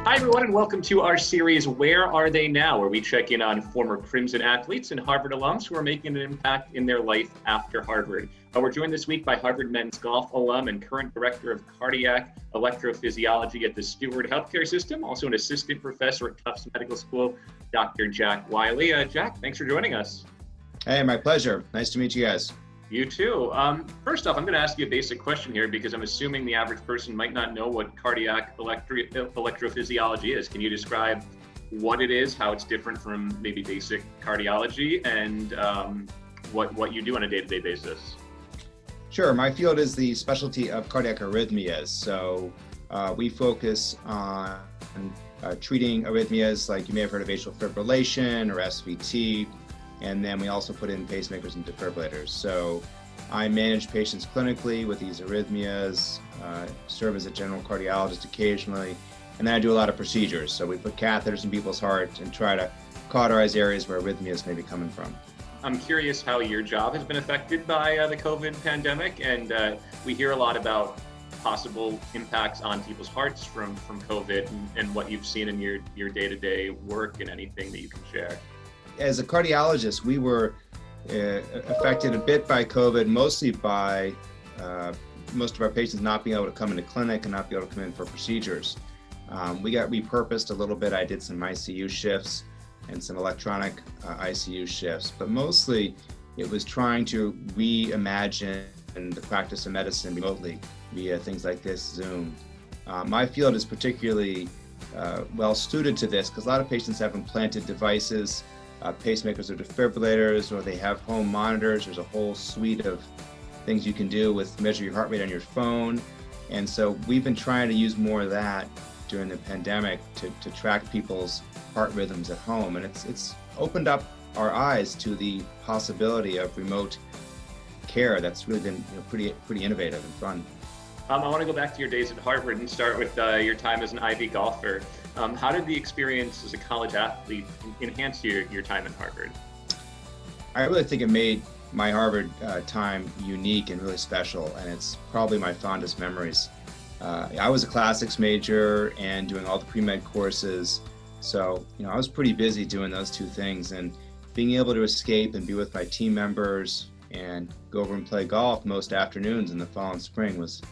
Hi, everyone, and welcome to our series, Where Are They Now?, where we check in on former Crimson athletes and Harvard alums who are making an impact in their life after Harvard. We're joined this week by Harvard men's golf alum and current director of cardiac electrophysiology at the Steward Healthcare System, also an assistant professor at Tufts Medical School, Dr. Jack Wylie. Jack, thanks for joining us. Hey, my pleasure. Nice to meet you guys. You too. First off, I'm going to ask you a basic question here because I'm assuming the average person might not know what cardiac electrophysiology is. Can you describe what it is, how it's different from maybe basic cardiology, and what you do on a day-to-day basis? Sure. My field is the specialty of cardiac arrhythmias. So we focus on treating arrhythmias like you may have heard of atrial fibrillation or SVT. And then we also put in pacemakers and defibrillators. So I manage patients clinically with these arrhythmias, serve as a general cardiologist occasionally, and then I do a lot of procedures. So we put catheters in people's hearts and try to cauterize areas where arrhythmias may be coming from. I'm curious how your job has been affected by the COVID pandemic, and we hear a lot about possible impacts on people's hearts from COVID and what you've seen in your day-to-day work and anything that you can share. As a cardiologist, we were affected a bit by COVID, mostly by most of our patients not being able to come into clinic and not be able to come in for procedures. We got repurposed a little bit. I did some ICU shifts and some electronic ICU shifts, but mostly it was trying to reimagine the practice of medicine remotely via things like this, Zoom. My field is particularly well suited to this because a lot of patients have implanted devices, pacemakers or defibrillators, or they have home monitors. There's a whole suite of things you can do with measure your heart rate on your phone. And so we've been trying to use more of that during the pandemic to track people's heart rhythms at home. And it's opened up our eyes to the possibility of remote care that's really been pretty innovative and fun. I want to go back to your days at Harvard and start with your time as an Ivy golfer. How did the experience as a college athlete enhance your time at Harvard? I really think it made my Harvard time unique and really special, and it's probably my fondest memories. I was a classics major and doing all the pre-med courses, so I was pretty busy doing those two things, and being able to escape and be with my team members and go over and play golf most afternoons in the fall and spring was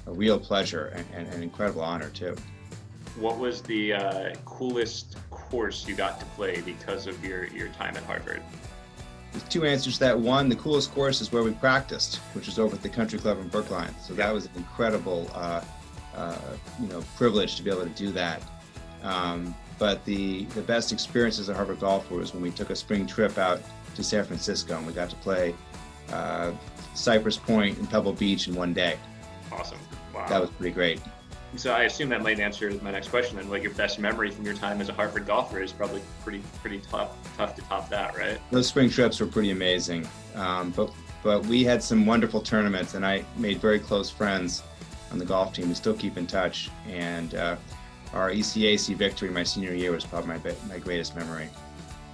a real pleasure and an incredible honor too. What was the coolest course you got to play because of your time at Harvard? There's two answers to that. One, the coolest course is where we practiced, which is over at the Country Club in Brookline. So that was an incredible privilege to be able to do that. But the best experiences at Harvard Golf was when we took a spring trip out to San Francisco and we got to play Cypress Point and Pebble Beach in one day. Awesome. Wow. That was pretty great. So I assume that might answer my next question, and what your best memory from your time as a Harvard golfer is. Probably pretty tough to top that, right? Those spring trips were pretty amazing, but we had some wonderful tournaments, and I made very close friends on the golf team. We still keep in touch, and our ECAC victory my senior year was probably my greatest memory.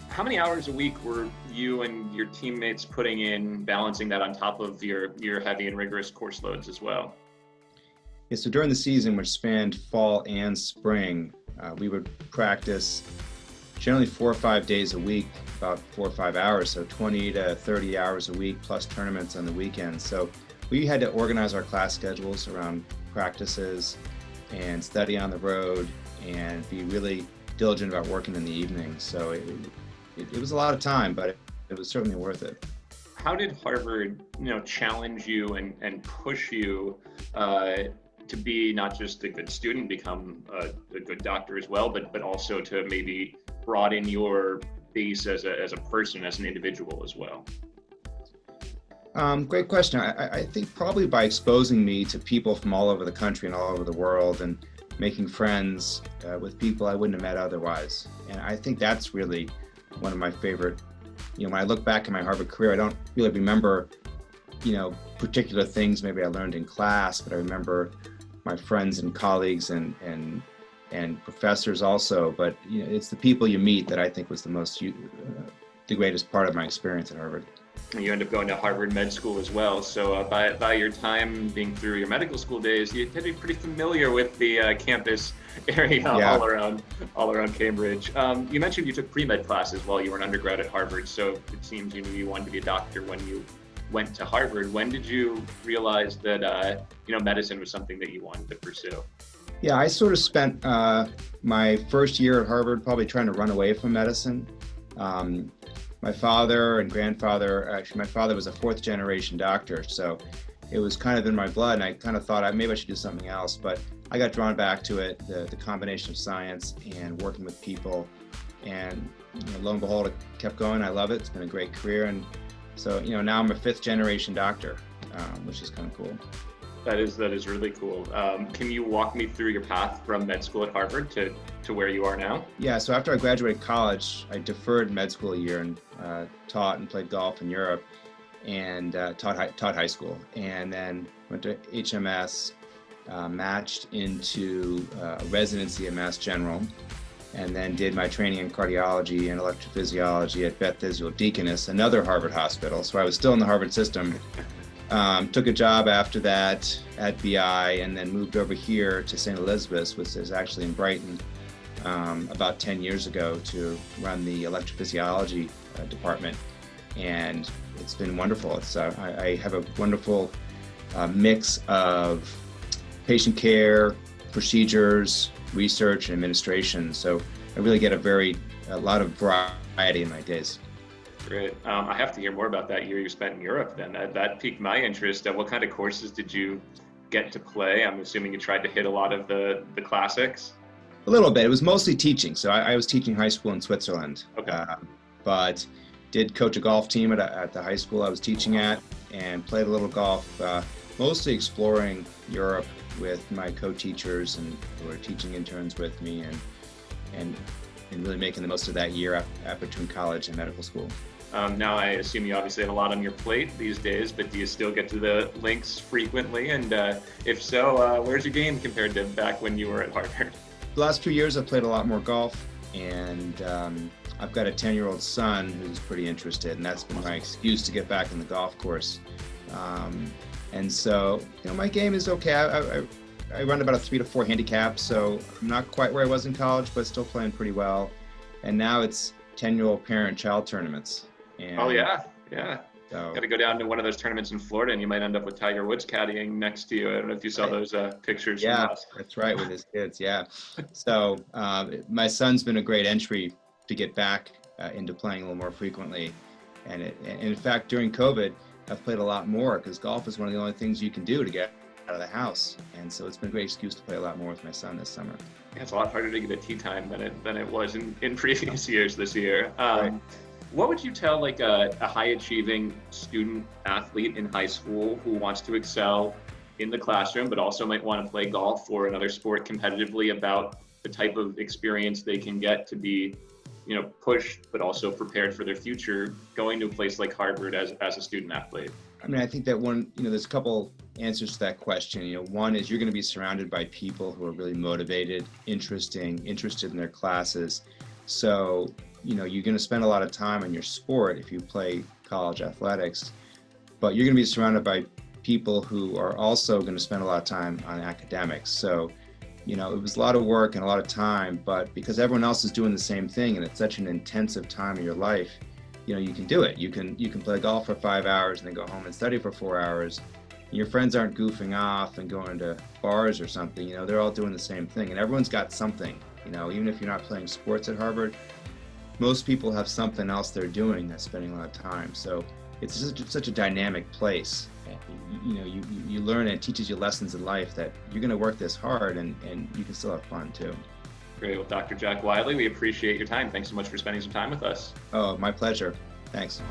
How many hours a week were you and your teammates putting in, balancing that on top of your heavy and rigorous course loads as well? Yeah, so during the season, which spanned fall and spring, we would practice generally 4 or 5 days a week, about 4 or 5 hours, so 20 to 30 hours a week, plus tournaments on the weekends. So we had to organize our class schedules around practices and study on the road and be really diligent about working in the evenings. So it was a lot of time, but it was certainly worth it. How did Harvard, challenge you and push you to be not just a good student, become a good doctor as well, but also to maybe broaden your base as a person, as an individual as well? Great question. I think probably by exposing me to people from all over the country and all over the world and making friends with people I wouldn't have met otherwise. And I think that's really one of my favorite, when I look back at my Harvard career, I don't really remember, particular things maybe I learned in class, but I remember my friends and colleagues and professors also. But it's the people you meet that I think was the greatest part of my experience at Harvard. You end up going to Harvard Med School as well. So by your time being through your medical school days, you had to be pretty familiar with the campus area all around Cambridge. You mentioned you took pre-med classes while you were an undergrad at Harvard. So it seems you knew you wanted to be a doctor when you went to Harvard. When did you realize that medicine was something that you wanted to pursue? Yeah, I sort of spent my first year at Harvard probably trying to run away from medicine. My father and grandfather, actually my father was a fourth generation doctor, so it was kind of in my blood, and I kind of thought maybe I should do something else, but I got drawn back to it, the combination of science and working with people, and lo and behold, it kept going. I love it. It's been a great career, and so now I'm a fifth generation doctor, which is kind of cool. That is really cool. Can you walk me through your path from med school at Harvard to where you are now? Yeah, so after I graduated college, I deferred med school a year and taught and played golf in Europe, and taught high school, and then went to HMS, matched into residency at Mass General, and then did my training in cardiology and electrophysiology at Beth Israel Deaconess, another Harvard hospital. So I was still in the Harvard system. Took a job after that at BI, and then moved over here to St. Elizabeth's, which is actually in Brighton, about 10 years ago, to run the electrophysiology department. And it's been wonderful. I have a wonderful mix of patient care, procedures, research, and administration. So I really get a lot of variety in my days. Great. I have to hear more about that year you spent in Europe then. That piqued my interest. What kind of courses did you get to play? I'm assuming you tried to hit a lot of the classics. A little bit. It was mostly teaching. So I was teaching high school in Switzerland. Okay. But did coach a golf team at the high school I was teaching at, and played a little golf, mostly exploring Europe with my co-teachers and who were teaching interns with me, and really making the most of that year between college and medical school. Now, I assume you obviously have a lot on your plate these days, but do you still get to the links frequently? And if so, where's your game compared to back when you were at Harvard? The last few years I've played a lot more golf, and I've got a 10-year-old son who's pretty interested, and that's been my excuse to get back in the golf course. And so, my game is okay. I run about a 3 to 4 handicap, so I'm not quite where I was in college, but still playing pretty well. And now it's 10-year-old parent-child tournaments. And oh, yeah. So, got to go down to one of those tournaments in Florida, and you might end up with Tiger Woods caddying next to you. I don't know if you saw those pictures. Yeah, that's right, with his kids, yeah. So my son's been a great entry to get back into playing a little more frequently. And in fact, during COVID, I've played a lot more, because golf is one of the only things you can do to get out of the house, and so it's been a great excuse to play a lot more with my son this summer. Yeah, it's a lot harder to get a tee time than it was in previous years this year. Right. What would you tell like a high achieving student athlete in high school who wants to excel in the classroom but also might want to play golf or another sport competitively about the type of experience they can get to be pushed but also prepared for their future going to a place like Harvard as a student athlete? I mean, I think that there's a couple answers to that question. One is you're going to be surrounded by people who are really motivated, interested in their classes. So, you're going to spend a lot of time on your sport if you play college athletics, but you're going to be surrounded by people who are also going to spend a lot of time on academics. So, it was a lot of work and a lot of time, but because everyone else is doing the same thing and it's such an intensive time of your life, you can do it. You can play golf for 5 hours and then go home and study for 4 hours. Your friends aren't goofing off and going to bars or something. They're all doing the same thing, and everyone's got something. Even if you're not playing sports at Harvard, most people have something else they're doing that's spending a lot of time. So it's such a dynamic place. You learn, and it teaches you lessons in life that you're going to work this hard and you can still have fun too. Great. Well, Dr. Jack Wylie, we appreciate your time. Thanks so much for spending some time with us. Oh, my pleasure. Thanks.